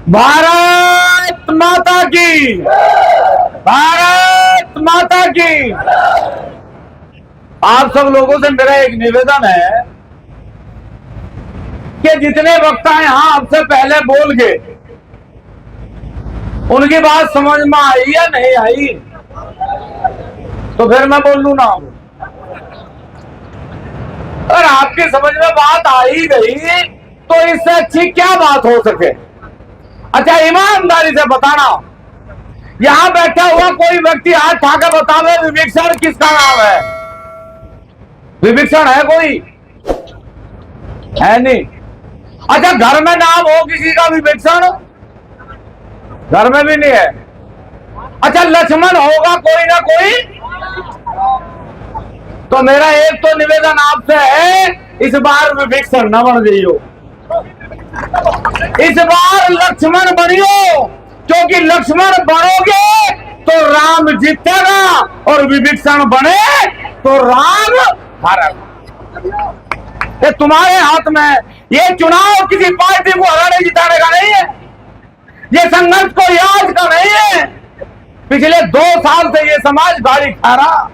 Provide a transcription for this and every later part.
भारत माता की, भारत माता की। आप सब लोगों से मेरा एक निवेदन है कि जितने वक्ता यहां आपसे पहले बोल गए उनकी बात समझ में आई या नहीं आई, तो फिर मैं बोल लू ना। अगर आपकी समझ में बात आ ही गई तो इससे अच्छी क्या बात हो सके। अच्छा, ईमानदारी से बताना, यहां बैठा हुआ कोई व्यक्ति हाथ ठाकर बतावे विभीषण किसका नाम है? विभीषण है कोई? है नहीं। अच्छा, घर में नाम हो किसी का विभीषण? घर में भी नहीं है। अच्छा, लक्ष्मण होगा कोई ना कोई? तो मेरा एक तो निवेदन आपसे है, इस बार विभीषण न बन जाइयो, इस बार लक्ष्मण बनियो, क्योंकि लक्ष्मण बनोगे तो राम जीतेगा और विभीषण बने तो राम हारेगा। ये तुम्हारे हाथ में। ये चुनाव किसी पार्टी को हराने जिताने का नहीं है, ये संघर्ष कोई आज का नहीं है। पिछले 2 साल से ये समाज गाड़ी खा रहा,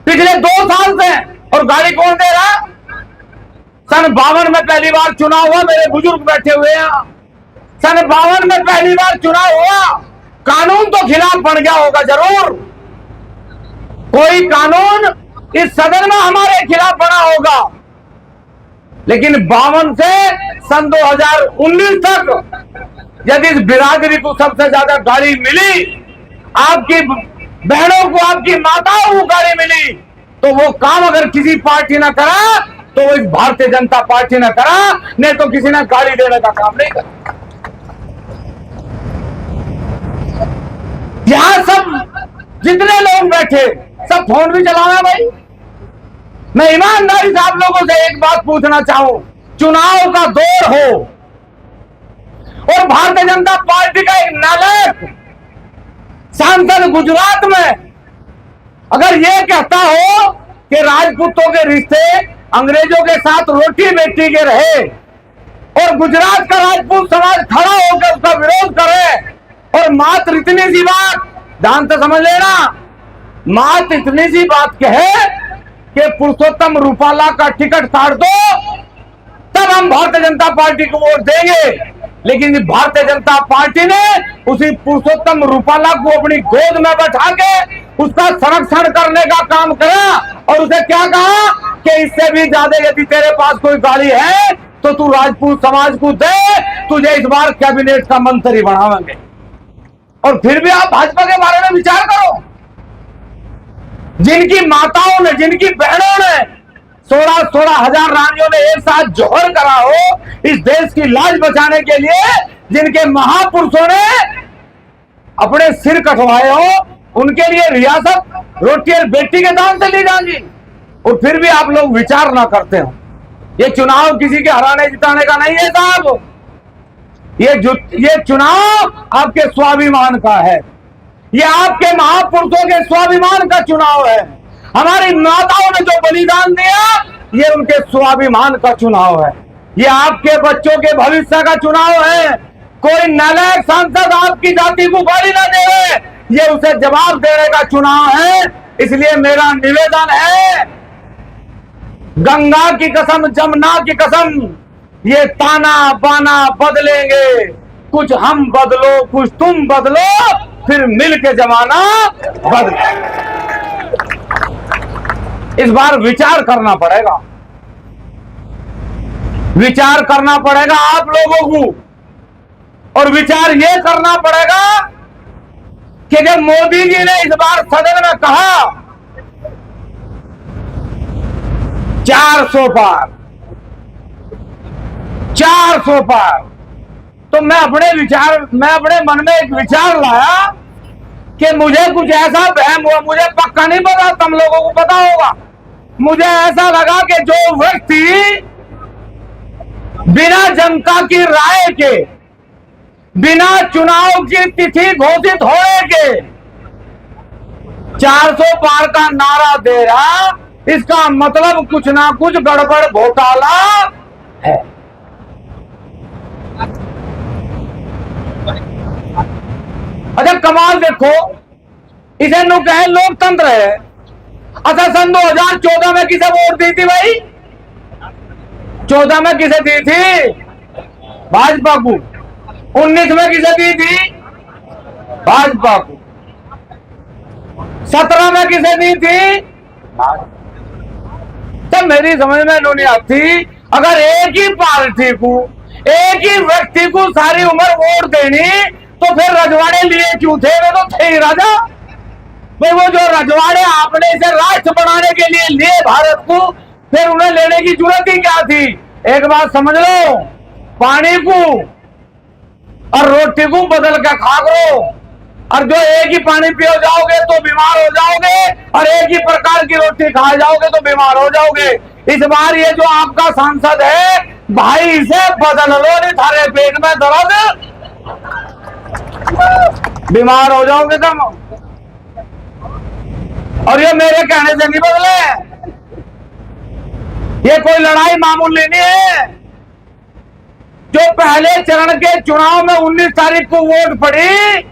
पिछले 2 साल से। और गाड़ी कौन दे रहा? सन 52 में पहली बार चुनाव हुआ, मेरे बुजुर्ग बैठे हुए हैं। सन 52 में पहली बार चुनाव हुआ, कानून तो खिलाफ बन गया होगा जरूर, कोई कानून इस सदन में हमारे खिलाफ बना होगा, लेकिन 52 से सन 2019 तक यदि इस बिरादरी को सबसे ज्यादा गाड़ी मिली, आपकी बहनों को, आपकी माताओं को गाड़ी मिली, तो वो काम अगर किसी पार्टी ने करा तो वो इस भारतीय जनता पार्टी ने करा, नहीं तो किसी ने गाड़ी देने का काम नहीं करा। यहां सब जितने लोग बैठे सब फोन भी चलाना भाई। मैं ईमानदारी से आप लोगों से एक बात पूछना चाहूं, चुनाव का दौर हो और भारतीय जनता पार्टी का एक नालायक सांसद गुजरात में अगर यह कहता हो कि राजपूतों के रिश्ते अंग्रेजों के साथ रोटी बेटी के रहे और गुजरात का राजपूत समाज खड़ा होकर उसका विरोध करे, और मात्र इतनी सी बात, ध्यान से समझ लेना, मात्र इतनी सी बात कहे कि पुरुषोत्तम रूपाला का टिकट काट दो, तब हम भारतीय जनता पार्टी को वोट देंगे। लेकिन भारतीय जनता पार्टी ने उसी पुरुषोत्तम रूपाला को अपनी गोद में बैठा के उसका संरक्षण करने का काम करा और उसे क्या कहा कि इससे भी ज्यादा यदि तेरे पास कोई गाड़ी है तो तू राजपूत समाज को दे, तुझे इस बार कैबिनेट का मंत्री बनावेंगे। और फिर भी आप भाजपा के बारे में विचार करो, जिनकी माताओं ने, जिनकी बहनों ने 16 हजार रानियों ने एक साथ जौहर करा हो इस देश की लाज बचाने के लिए, जिनके महापुरुषों ने अपने सिर कटवाए हो, उनके लिए रियासत रोटी और बेटी के दाम से ली जाएगी, और फिर भी आप लोग विचार ना करते हो। ये चुनाव किसी के हराने जिताने का नहीं है साहब, ये चुनाव आपके स्वाभिमान का है, ये आपके महापुरुषों के स्वाभिमान का चुनाव है। हमारी माताओं ने जो बलिदान दिया, ये उनके स्वाभिमान का चुनाव है, ये आपके बच्चों के भविष्य का चुनाव है। कोई नालायक सांसद आपकी जाति को गाली ना दे, ये उसे जवाब देने का चुनाव है। इसलिए मेरा निवेदन है, गंगा की कसम, जमुना की कसम, ये ताना बाना बदलेंगे, कुछ हम बदलो कुछ तुम बदलो, फिर मिलके जमाना बदले। इस बार विचार करना पड़ेगा, विचार करना पड़ेगा आप लोगों को, और विचार ये करना पड़ेगा कि जब मोदी जी ने इस बार सदन में कहा 400 पार, 400 पार, तो मैं अपने मन में एक विचार लाया कि मुझे कुछ ऐसा वहम हुआ, मुझे पक्का नहीं पता, तुम लोगों को पता होगा, मुझे ऐसा लगा कि जो व्यक्ति बिना जनता की राय के, बिना चुनाव की तिथि घोषित होने के 400 पार का नारा दे रहा, इसका मतलब कुछ ना कुछ गड़बड़ घोटाला है। अच्छा कमाल देखो, इसे नु कहे लोकतंत्र है। अच्छा सन 2014 में किसे वोट दी थी भाई? 14 में किसे दी थी? भाजपा को। 19 में किसे दी थी? भाजपा को। 17 में किसे दी थी? तब मेरी समझ में नहीं आती, अगर एक ही पार्टी को, एक ही व्यक्ति को सारी उम्र वोट देनी, तो फिर रजवाड़े लिए क्यों थे? वे तो थे ही राजा भाई। वो जो रजवाड़े आपने इसे राष्ट्र बनाने के लिए लिए भारत को, फिर उन्हें लेने की जरूरत ही क्या थी? एक बात समझ लो, पानी को और रोटी को बदल के खा करो। और जो एक ही पानी पियो जाओगे तो बीमार हो जाओगे, और एक ही प्रकार की रोटी खा जाओगे तो बीमार हो जाओगे। इस बार ये जो आपका सांसद है भाई, इसे बदल लो, नहीं थारे पेट में दर्द, बीमार हो जाओगे तुम। और ये मेरे कहने से नहीं बदले, ये कोई लड़ाई मामूली नहीं है। जो पहले चरण के चुनाव में 19 तारीख को वोट पड़ी,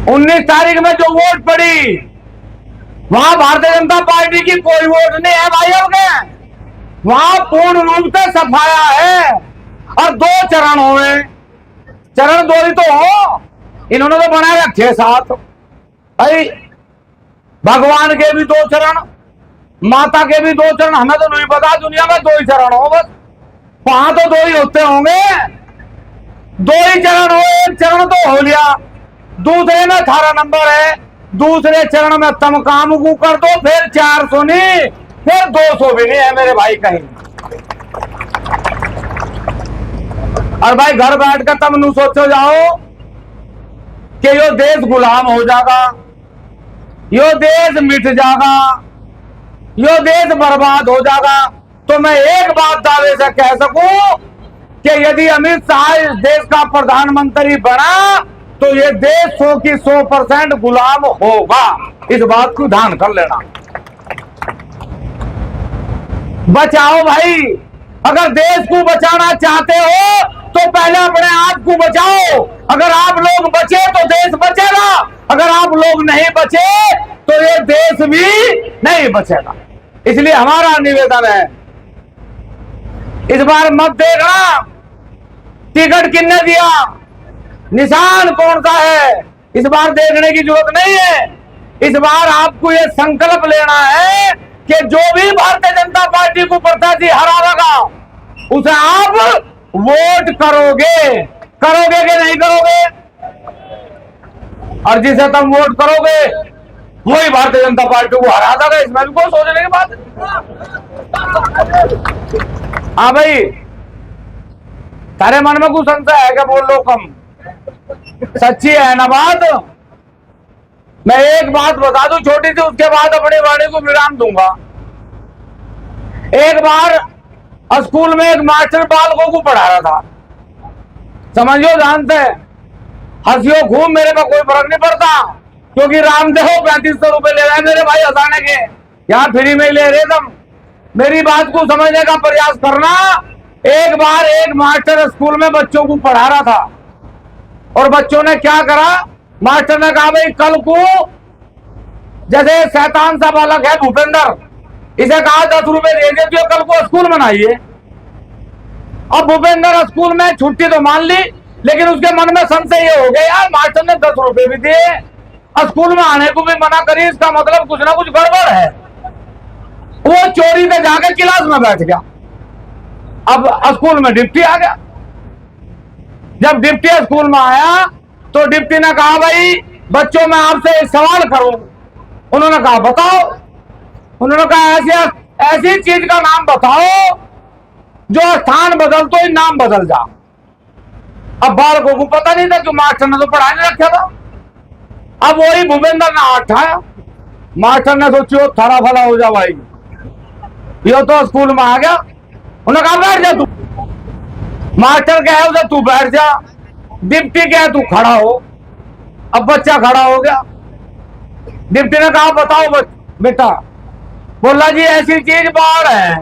19 तारीख में जो वोट पड़ी, वहां भारतीय जनता पार्टी की कोई वोट नहीं है भाइयों के। वहां पूर्ण रूप से सफाया है। और 2 चरण हुए, चरण 2 ही तो हो, इन्होंने तो बनाए रखे 7 भाई। भगवान के भी 2 चरण, माता के भी 2 चरण, हमें तो नहीं पता, दुनिया में 2 ही चरण हो बस। वहां तो 2 ही होते होंगे, 2 ही चरण हो। एक चरण तो हो लिया, दूसरे में 18 नंबर है, दूसरे चरण में तुम काम को कर दो, फिर 400 नहीं, फिर 200 भी नहीं है मेरे भाई कहीं। और भाई घर बैठ कर तुम नू सोचो जाओ कि यो देश गुलाम हो जाएगा, यो देश मिट जाएगा, यो देश बर्बाद हो जाएगा। तो मैं एक बात दावे से कह सकूं कि यदि अमित शाह इस देश का प्रधानमंत्री बना, तो ये देश 100 की 100% गुलाम होगा। इस बात को ध्यान कर लेना। बचाओ भाई, अगर देश को बचाना चाहते हो तो पहले अपने आप को बचाओ। अगर आप लोग बचे तो देश बचेगा, अगर आप लोग नहीं बचे तो ये देश भी नहीं बचेगा। इसलिए हमारा निवेदन है, इस बार मत देखना टिकट किसने दिया, निशान कौन सा है, इस बार देखने की जरूरत नहीं है। इस बार आपको ये संकल्प लेना है कि जो भी भारतीय जनता पार्टी को प्रत्याशी हराएगा उसे आप वोट करोगे, करोगे कि नहीं करोगे? और जिसे तुम वोट करोगे वही भारतीय जनता पार्टी को हरा देगा, इसमें भी कोई सोचने की बात नहीं। हाँ भाई, तारे मन में कुछ संशय है क्या? बोल लो कम, सच्ची है ना बात। मैं एक बात बता दूं छोटी सी, उसके बाद अपनी वाणी को विराम दूंगा। एक बार स्कूल में एक मास्टर बालकों को पढ़ा रहा था, समझो जानते, हंसियो खूब, मेरे को कोई फर्क नहीं पड़ता, क्योंकि रामदेव 3500 रुपए ले रहे हैं मेरे भाई हंसाने के, यहाँ फ्री में ले रहे तुम। मेरी बात को समझने का प्रयास करना। एक बार एक मास्टर स्कूल में बच्चों को पढ़ा रहा था, और बच्चों ने क्या करा, मास्टर ने कहा भाई कल को, जैसे शैतान सा बालक है भूपेंद्र, इसे कहा 10 रुपए दे देते हो, कल को स्कूल में आइए। अब भूपेंद्र स्कूल में छुट्टी तो मान ली, लेकिन उसके मन में संशय ये हो गया, यार मास्टर ने 10 रुपए भी दिए, स्कूल में आने को भी मना करी, इसका मतलब कुछ ना कुछ गड़बड़ है। वो चोरी से जाके क्लास में बैठ गया। अब स्कूल में डिप्टी आ गया। जब डिप्टी स्कूल में आया तो डिप्टी ने कहा भाई बच्चों मैं आपसे एक सवाल करूं। उन्होंने कहा बताओ। उन्होंने कहा ऐसी चीज का नाम बताओ जो स्थान बदल तो ही नाम बदल जा। अब बालकों को पता नहीं था कि मास्टर ने तो पढ़ा नहीं रखा था। अब वही भूपेंद्र ने हाथ उठाया, मास्टर ने सोचो थारा फला हो जा भाई, ये तो स्कूल में आ गया। उन्होंने कहा बैठ जा तू। मास्टर क्या है उसे तू बैठ जा, डिप्टी क्या है तू खड़ा हो। अब बच्चा खड़ा हो गया। डिप्टी ने कहा बताओ बेटा। बोला जी ऐसी चीज बाल है,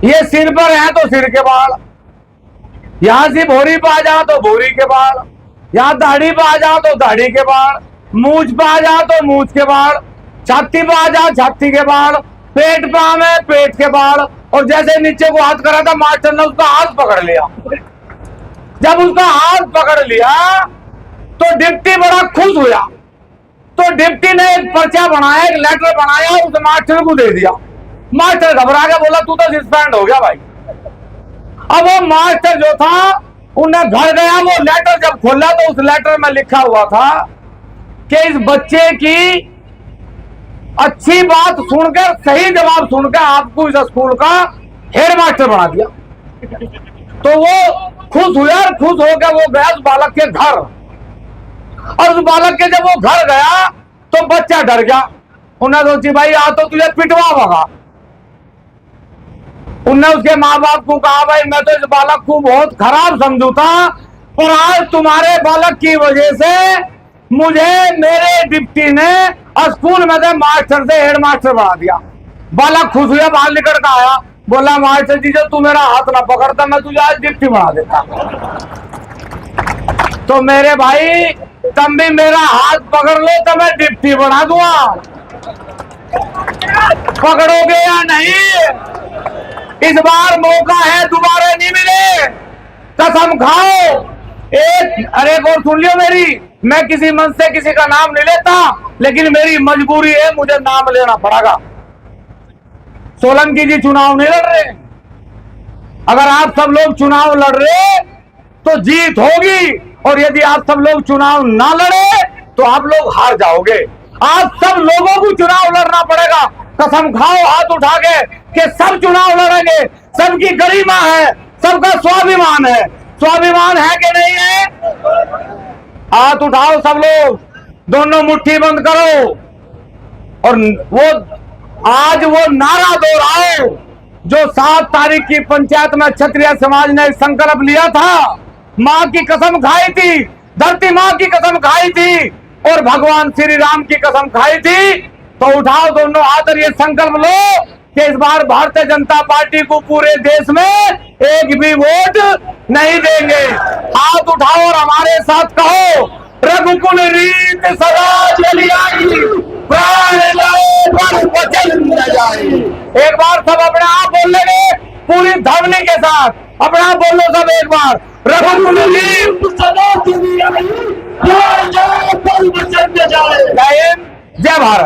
ये सिर पर है तो सिर के बाल, यहां से भोरी पे आ जाओ तो भोरी के बाल, या दाढ़ी पे आ जाओ तो दाढ़ी के बाल, मूछ पे आ जाओ तो मूछ के बाल, छाती पे आ जाओ छाती के बाल, पेट पे आवे पेट के बाल। और जैसे नीचे को हाथ करा था मास्टर ने उसका हाथ पकड़ लिया। जब उसका हाथ पकड़ लिया तो डिप्टी बड़ा खुश हुआ। तो डिप्टी ने एक पर्चा बनाया, एक लेटर बनाया, उस मास्टर को दे दिया। मास्टर घबरा के बोला तू तो सस्पेंड हो गया भाई। अब वो मास्टर जो था उन्हें घर गया, वो लेटर जब खोला तो उस लेटर में लिखा हुआ था कि इस बच्चे की अच्छी बात सुनकर, सही जवाब सुनकर आपको इस स्कूल का हेड मास्टर बना दिया। तो वो खुश हुआ और खुश होकर वो गया उस बालक के घर। और उस बालक के जब वो घर गया तो बच्चा डर गया। उन्हें सोची भाई आ तो तुझे पिटवा होगा। उनने उसके माँ बाप को कहा भाई मैं तो इस बालक को बहुत खराब समझू था, पर आज तुम्हारे बालक की वजह से मुझे मेरे डिप्टी ने स्कूल में से मास्टर से हेड मास्टर बना दिया। बालक खुश हुआ, बाहर निकल कर आया, बोला मास्टर जी जब तू मेरा हाथ ना पकड़ता मैं तुझे आज डिप्टी बना देता। तो मेरे भाई तुम भी मेरा हाथ पकड़ लो तो मैं डिप्टी बना दूंगा। पकड़ोगे या नहीं? इस बार मौका है, दोबारा नहीं मिले, कसम खाओ। अरे और सुन लियो मेरी, मैं किसी मन से किसी का नाम नहीं लेता, लेकिन मेरी मजबूरी है, मुझे नाम लेना पड़ेगा। सोलंकी जी चुनाव नहीं लड़ रहे। अगर आप सब लोग चुनाव लड़ रहे तो जीत होगी, और यदि आप सब लोग चुनाव ना लड़े तो आप लोग हार जाओगे। आप सब लोगों को चुनाव लड़ना पड़ेगा। कसम खाओ हाथ उठा के कि सब चुनाव लड़ेंगे। सबकी गरिमा है, सबका स्वाभिमान है। स्वाभिमान है कि नहीं है? हाथ उठाओ सब लोग, दोनों मुट्ठी बंद करो और वो आज वो नारा दोहराओ जो 7 तारीख की पंचायत में क्षत्रिय समाज ने संकल्प लिया था। मां की कसम खाई थी, धरती मां की कसम खाई थी और भगवान श्री राम की कसम खाई थी। तो उठाओ दोनों हाथ और ये संकल्प लो कि इस बार भारतीय जनता पार्टी को पूरे देश में एक भी वोट नहीं देंगे। हाथ उठाओ और हमारे साथ कहो, रघुकुल रीत सदा चली आई, प्राण लाए पर वचन न जाए। एक बार सब अपने आप बोल लेंगे पूरी ध्वनि के साथ, अपने आप बोल लो सब एक बार, रघुकुल रीत सदा चली आई, प्राण लाए पर वचन न जाए। जय हिंद, जय भारत।